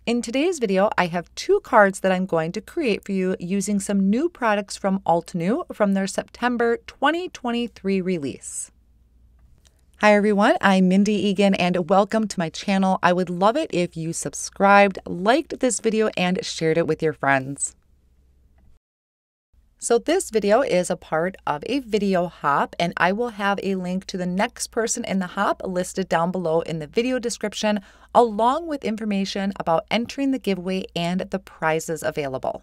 In today's video, I have two cards that I'm going to create for you using some new products from Altenew from their September 2023 release. Hi everyone, I'm Mindy Eggen and welcome to my channel. I would love it if you subscribed, liked this video, and shared it with your friends. So this video is a part of a video hop, and I will have a link to the next person in the hop listed down below in the video description, along with information about entering the giveaway and the prizes available.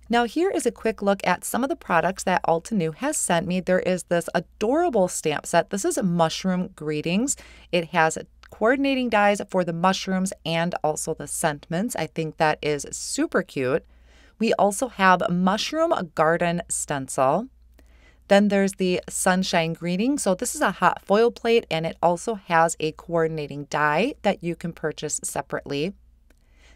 Now here is a quick look at some of the products that Altenew has sent me. There is this adorable stamp set. This is Mushroom Greetings. It has coordinating dies for the mushrooms and also the sentiments. I think that is super cute. We also have Mushroom Garden Stencil. Then there's the Sunshine Greeting. So this is a hot foil plate and it also has a coordinating die that you can purchase separately.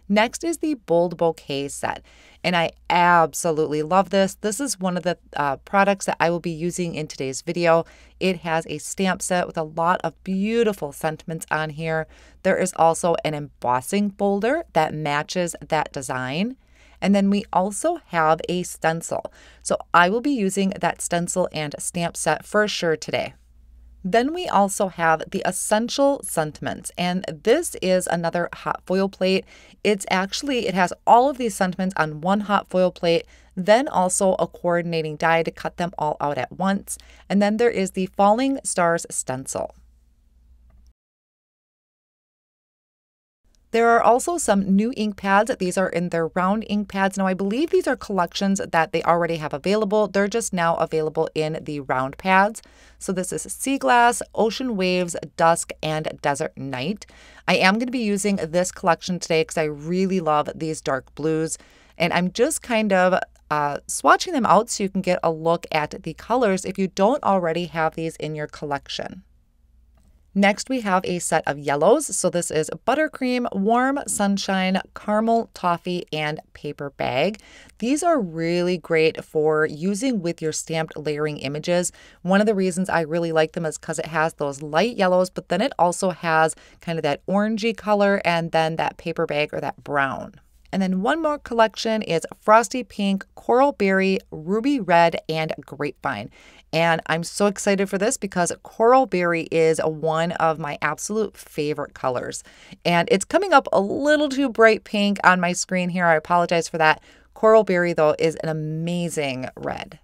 Next is the Bold Bouquet set, and I absolutely love this. This is one of the products that I will be using in today's video. It has a stamp set with a lot of beautiful sentiments on here. There is also an embossing folder that matches that design. And then we also have a stencil. So I will be using that stencil and stamp set for sure today. Then we also have the Essential Sentiments, and this is another hot foil plate. It has all of these sentiments on one hot foil plate, then also a coordinating die to cut them all out at once. And then there is the Falling Stars Stencil. There are also some new ink pads. These are in their round ink pads. Now, I believe these are collections that they already have available. They're just now available in the round pads. So this is Sea Glass, Ocean Waves, Dusk, and Desert Night. I am going to be using this collection today because I really love these dark blues. And I'm just kind of swatching them out so you can get a look at the colors if you don't already have these in your collection. Next, we have a set of yellows. So this is Buttercream, Warm, Sunshine, Caramel, Toffee, and Paper Bag. These are really great for using with your stamped layering images. One of the reasons I really like them is because it has those light yellows, but then it also has kind of that orangey color and then that paper bag or that brown. And then one more collection is Frosty Pink, Coral Berry, Ruby Red, and Grapevine. And I'm so excited for this because Coral Berry is one of my absolute favorite colors. And it's coming up a little too bright pink on my screen here. I apologize for that. Coral Berry, though, is an amazing red.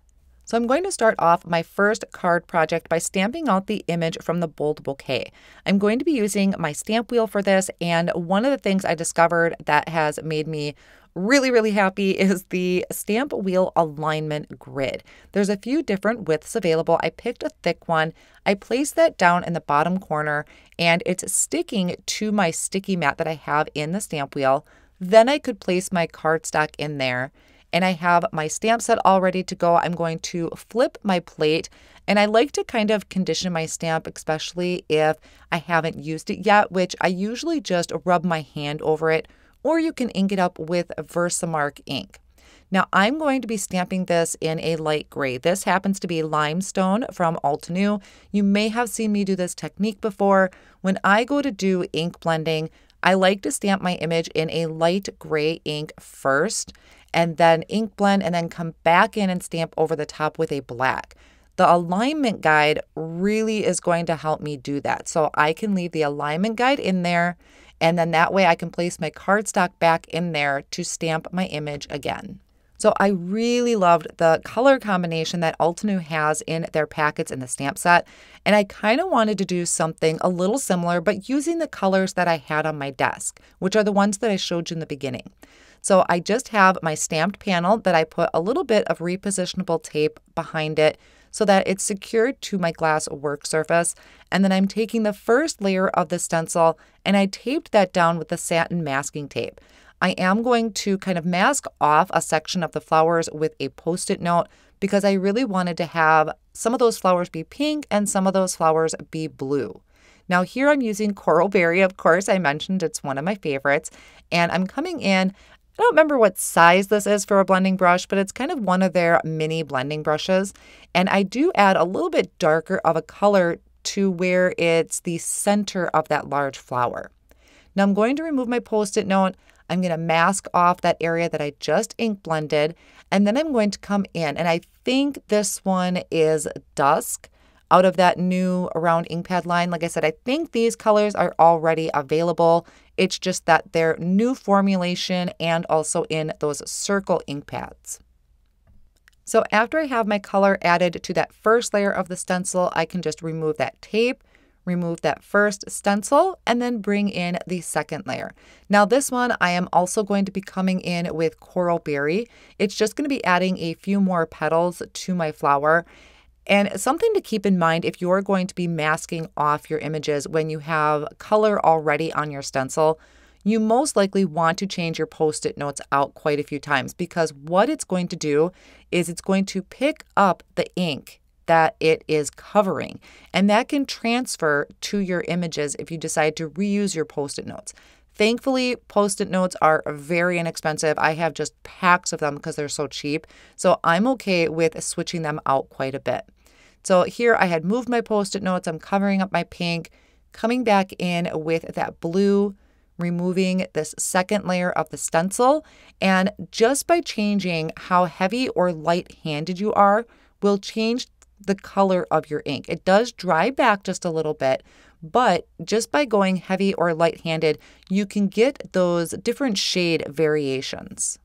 So I'm going to start off my first card project by stamping out the image from the Bold Bouquet. I'm going to be using my stamp wheel for this, and one of the things I discovered that has made me really happy is the stamp wheel alignment grid. There's a few different widths available. I picked a thick one. I placed that down in the bottom corner, and it's sticking to my sticky mat that I have in the stamp wheel. Then I could place my cardstock in there. And I have my stamp set all ready to go. I'm going to flip my plate, and I like to kind of condition my stamp, especially if I haven't used it yet, which I usually just rub my hand over it, or you can ink it up with Versamark ink. Now I'm going to be stamping this in a light gray. This happens to be Limestone from Altenew. You may have seen me do this technique before. When I go to do ink blending, I like to stamp my image in a light gray ink first, and then ink blend, and then come back in and stamp over the top with a black. The alignment guide really is going to help me do that. So I can leave the alignment guide in there, and then that way I can place my cardstock back in there to stamp my image again. So I really loved the color combination that Altenew has in their packets in the stamp set. And I kind of wanted to do something a little similar, but using the colors that I had on my desk, which are the ones that I showed you in the beginning. So I just have my stamped panel that I put a little bit of repositionable tape behind it so that it's secured to my glass work surface. And then I'm taking the first layer of the stencil and I taped that down with the satin masking tape. I am going to kind of mask off a section of the flowers with a Post-it note because I really wanted to have some of those flowers be pink and some of those flowers be blue. Now here I'm using Coral Berry, of course. I mentioned it's one of my favorites, and I'm coming in. I don't remember what size this is for a blending brush, but it's kind of one of their mini blending brushes. And I do add a little bit darker of a color to where it's the center of that large flower. Now I'm going to remove my Post-it note. I'm going to mask off that area that I just ink blended, and then I'm going to come in, and I think this one is Dusk out of that new round ink pad line. Like I said, I think these colors are already available. It's just that they're new formulation and also in those circle ink pads. So after I have my color added to that first layer of the stencil, I can just remove that tape, remove that first stencil, and then bring in the second layer. Now this one, I am also going to be coming in with Coral Berry. It's just going to be adding a few more petals to my flower. And something to keep in mind if you're going to be masking off your images when you have color already on your stencil, you most likely want to change your Post-it notes out quite a few times, because what it's going to do is it's going to pick up the ink that it is covering, and that can transfer to your images if you decide to reuse your Post-it notes. Thankfully, Post-it notes are very inexpensive. I have just packs of them because they're so cheap. So I'm okay with switching them out quite a bit. So here I had moved my Post-it notes. I'm covering up my pink, coming back in with that blue, removing this second layer of the stencil. And just by changing how heavy or light-handed you are will change the color of your ink. It does dry back just a little bit, but just by going heavy or light-handed, you can get those different shade variations.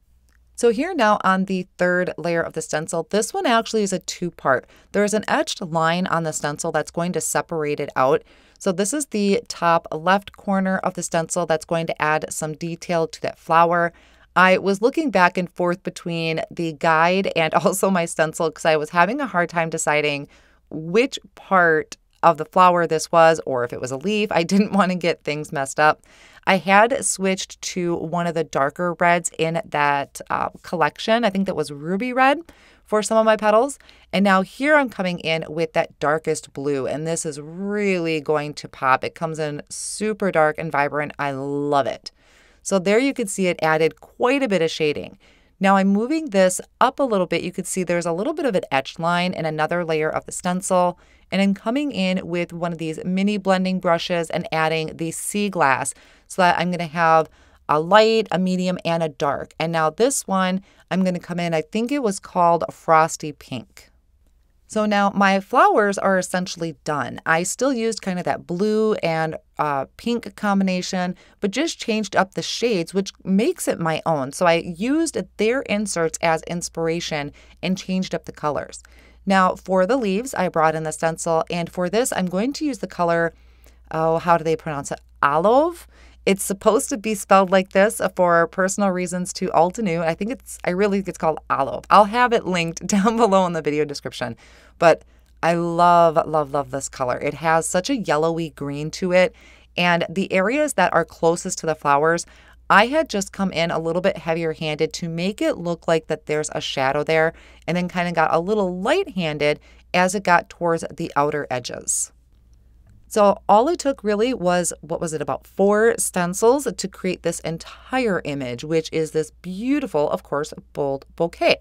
So here now on the third layer of the stencil, this one actually is a two-part. There's an etched line on the stencil that's going to separate it out. So this is the top left corner of the stencil that's going to add some detail to that flower. I was looking back and forth between the guide and also my stencil because I was having a hard time deciding which part of the flower this was, or if it was a leaf. I didn't want to get things messed up. I had switched to one of the darker reds in that collection. I think that was ruby red for some of my petals. And now here I'm coming in with that darkest blue, and this is really going to pop. It comes in super dark and vibrant. I love it. So there you can see it added quite a bit of shading. Now I'm moving this up a little bit. You can see there's a little bit of an etched line in another layer of the stencil. And I'm coming in with one of these mini blending brushes and adding the sea glass so that I'm going to have a light, a medium, and a dark. And now this one, I'm going to come in, I think it was called Frosty Pink. So now my flowers are essentially done. I still used kind of that blue and pink combination, but just changed up the shades, which makes it my own. So I used their inserts as inspiration and changed up the colors. Now for the leaves, I brought in the stencil, and for this, I'm going to use the color, how do they pronounce it? Olive. It's supposed to be spelled like this for personal reasons to Altenew. I really think it's called Olive. I'll have it linked down below in the video description. But I love, love, love this color. It has such a yellowy green to it. And the areas that are closest to the flowers, I had just come in a little bit heavier handed to make it look like that there's a shadow there, and then kind of got a little light handed as it got towards the outer edges. So all it took really was, about 4 stencils to create this entire image, which is this beautiful, of course, bold bouquet.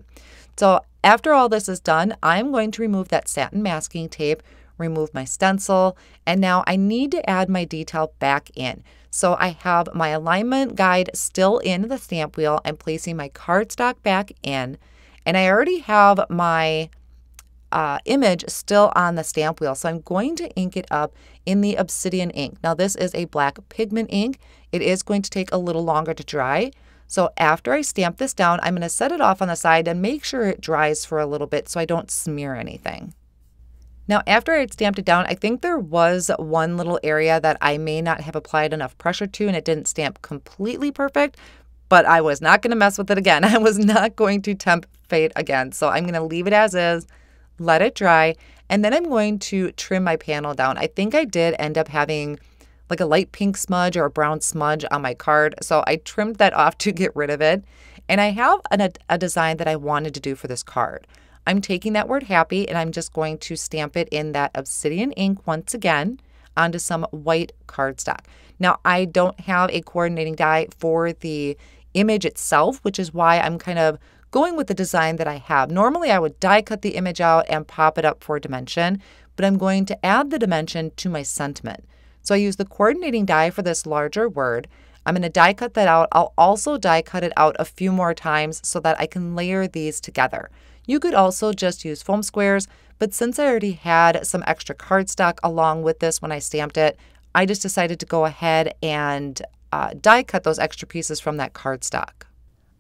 So after all this is done, I'm going to remove that satin masking tape, remove my stencil, and now I need to add my detail back in. So I have my alignment guide still in the stamp wheel. I'm placing my cardstock back in, and I already have my image still on the stamp wheel. So I'm going to ink it up in the Obsidian ink. Now this is a black pigment ink. It is going to take a little longer to dry. So after I stamp this down, I'm going to set it off on the side and make sure it dries for a little bit so I don't smear anything. Now after I had stamped it down, I think there was one little area that I may not have applied enough pressure to and it didn't stamp completely perfect, but I was not going to mess with it again. I was not going to tempt fate again. So I'm going to leave it as is, let it dry, and then I'm going to trim my panel down. I think I did end up having like a light pink smudge or a brown smudge on my card, so I trimmed that off to get rid of it. And I have a design that I wanted to do for this card. I'm taking that word happy and I'm just going to stamp it in that Obsidian ink once again onto some white cardstock. Now I don't have a coordinating die for the image itself, which is why I'm kind of going with the design that I have. Normally I would die cut the image out and pop it up for dimension, but I'm going to add the dimension to my sentiment. So I use the coordinating die for this larger word. I'm going to die cut that out. I'll also die cut it out a few more times so that I can layer these together. You could also just use foam squares, but since I already had some extra cardstock along with this when I stamped it, I just decided to go ahead and die cut those extra pieces from that cardstock.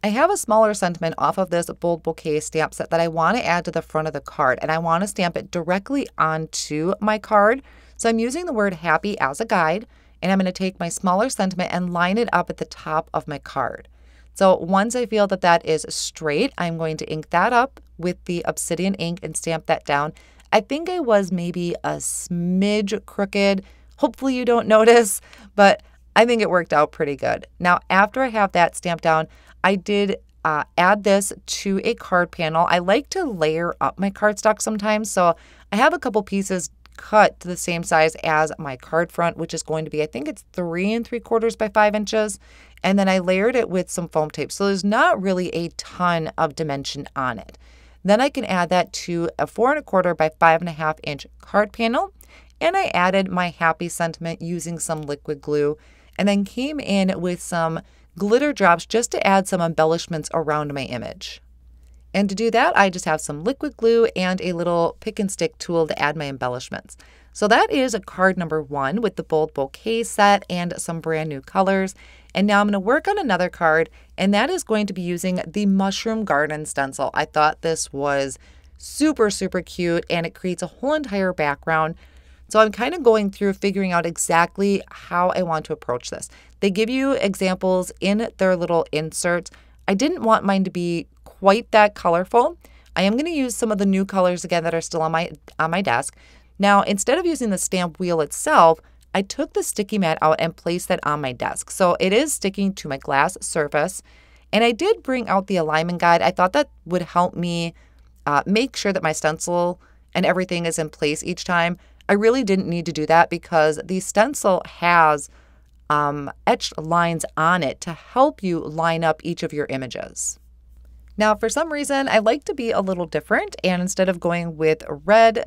I have a smaller sentiment off of this Bold Bouquet stamp set that I want to add to the front of the card, and I want to stamp it directly onto my card. So I'm using the word happy as a guide, and I'm going to take my smaller sentiment and line it up at the top of my card. So once I feel that that is straight, I'm going to ink that up with the Obsidian ink and stamp that down. I think I was maybe a smidge crooked. Hopefully you don't notice, but I think it worked out pretty good. Now, after I have that stamped down, I did add this to a card panel. I like to layer up my cardstock sometimes, so I have a couple pieces cut to the same size as my card front, which is going to be, I think it's 3 3/4 by 5 inches. And then I layered it with some foam tape. So there's not really a ton of dimension on it. Then I can add that to a 4 1/4 by 5 1/2 inch card panel. And I added my happy sentiment using some liquid glue, and then came in with some glitter drops just to add some embellishments around my image. And to do that, I just have some liquid glue and a little pick and stick tool to add my embellishments. So that is a card number 1 with the Bold Bouquet set and some brand new colors. And now I'm going to work on another card, and that is going to be using the Mushroom Garden stencil. I thought this was super, super cute, and it creates a whole entire background. So I'm kind of going through figuring out exactly how I want to approach this. They give you examples in their little inserts. I didn't want mine to be quite that colorful. I am going to use some of the new colors again that are still on my desk. Now, instead of using the stamp wheel itself, I took the sticky mat out and placed that on my desk. So it is sticking to my glass surface. And I did bring out the alignment guide. I thought that would help me make sure that my stencil and everything is in place each time. I really didn't need to do that because the stencil has etched lines on it to help you line up each of your images. Now, for some reason, I like to be a little different, and instead of going with red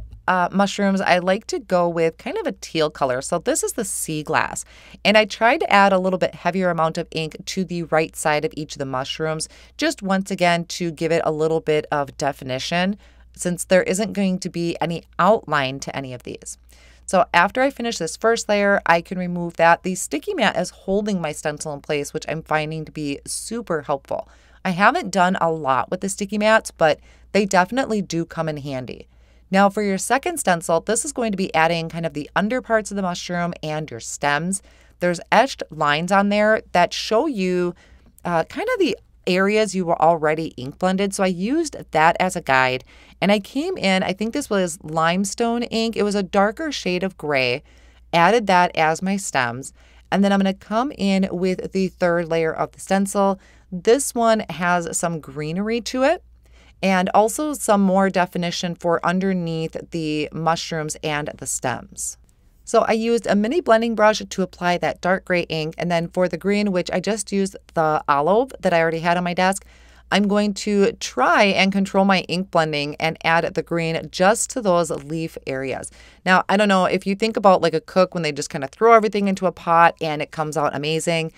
mushrooms, I like to go with kind of a teal color. So this is the sea glass, and I tried to add a little bit heavier amount of ink to the right side of each of the mushrooms, just once again to give it a little bit of definition, since there isn't going to be any outline to any of these. So after I finish this first layer, I can remove that. The sticky mat is holding my stencil in place, which I'm finding to be super helpful. I haven't done a lot with the sticky mats, but they definitely do come in handy. Now for your second stencil, this is going to be adding kind of the under parts of the mushroom and your stems. There's etched lines on there that show you kind of the areas you were already ink blended. So I used that as a guide, and I came in, I think this was limestone ink. It was a darker shade of gray, added that as my stems. And then I'm going to come in with the third layer of the stencil. This one has some greenery to it and also some more definition for underneath the mushrooms and the stems. So I used a mini blending brush to apply that dark gray ink, and then for the green, which I just used the olive that I already had on my desk, I'm going to try and control my ink blending and add the green just to those leaf areas. Now, I don't know if you think about like a cook when they just kind of throw everything into a pot and it comes out amazing.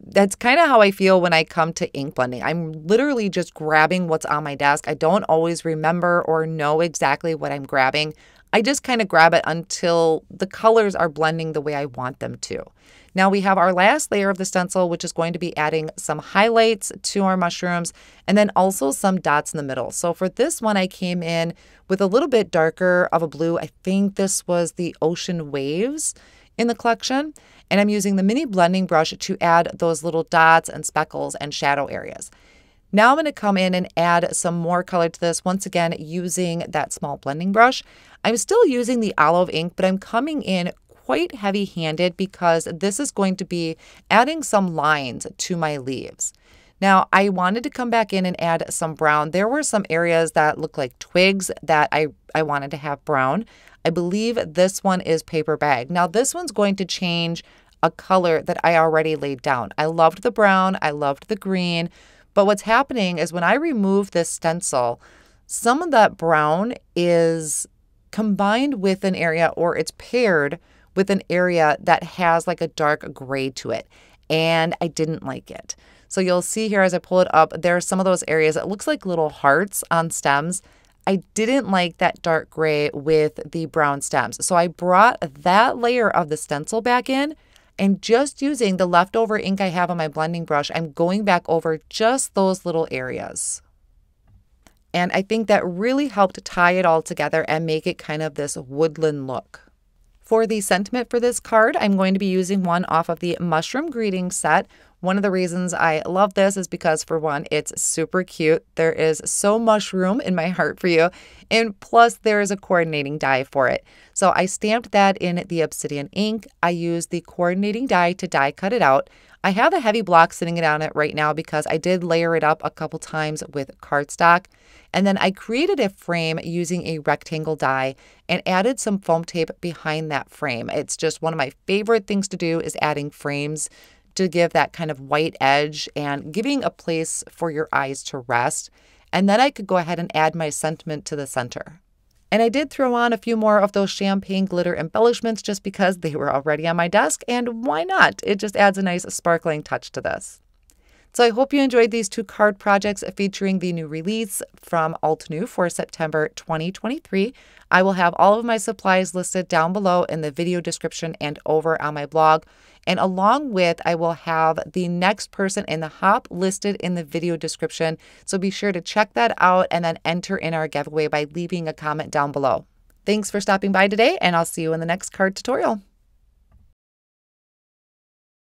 That's kind of how I feel when I come to ink blending. I'm literally just grabbing what's on my desk. I don't always remember or know exactly what I'm grabbing. I just kind of grab it until the colors are blending the way I want them to. Now we have our last layer of the stencil, which is going to be adding some highlights to our mushrooms and then also some dots in the middle. So for this one, I came in with a little bit darker of a blue. I think this was the Ocean Waves in the collection. And I'm using the mini blending brush to add those little dots and speckles and shadow areas. Now I'm going to come in and add some more color to this, once again using that small blending brush. I'm still using the olive ink, but I'm coming in quite heavy-handed because this is going to be adding some lines to my leaves. Now, I wanted to come back in and add some brown. There were some areas that look like twigs that I wanted to have brown. I believe this one is Paper Bag. Now, this one's going to change a color that I already laid down. I loved the brown. I loved the green. But what's happening is when I remove this stencil, some of that brown is combined with an area, or it's paired with an area that has like a dark gray to it. and I didn't like it. So you'll see here as I pull it up, there are some of those areas. It looks like little hearts on stems. I didn't like that dark gray with the brown stems. So I brought that layer of the stencil back in, and just using the leftover ink I have on my blending brush, I'm going back over just those little areas. And I think that really helped tie it all together and make it kind of this woodland look. For the sentiment for this card, I'm going to be using one off of the Mushroom Greetings set. One of the reasons I love this is because, for one, it's super cute. There is so mushroom in my heart for you. And plus, there is a coordinating die for it. So I stamped that in the Obsidian ink. I used the coordinating die to die cut it out. I have a heavy block sitting on it right now because I did layer it up a couple times with cardstock. And then I created a frame using a rectangle die and added some foam tape behind that frame. It's just one of my favorite things to do is adding frames to give that kind of white edge and giving a place for your eyes to rest. And then I could go ahead and add my sentiment to the center. And I did throw on a few more of those champagne glitter embellishments just because they were already on my desk, and why not? It just adds a nice sparkling touch to this. So I hope you enjoyed these two card projects featuring the new release from Altenew for September 2023. I will have all of my supplies listed down below in the video description and over on my blog. And along with, I will have the next person in the hop listed in the video description. So be sure to check that out and then enter in our giveaway by leaving a comment down below. Thanks for stopping by today, and I'll see you in the next card tutorial.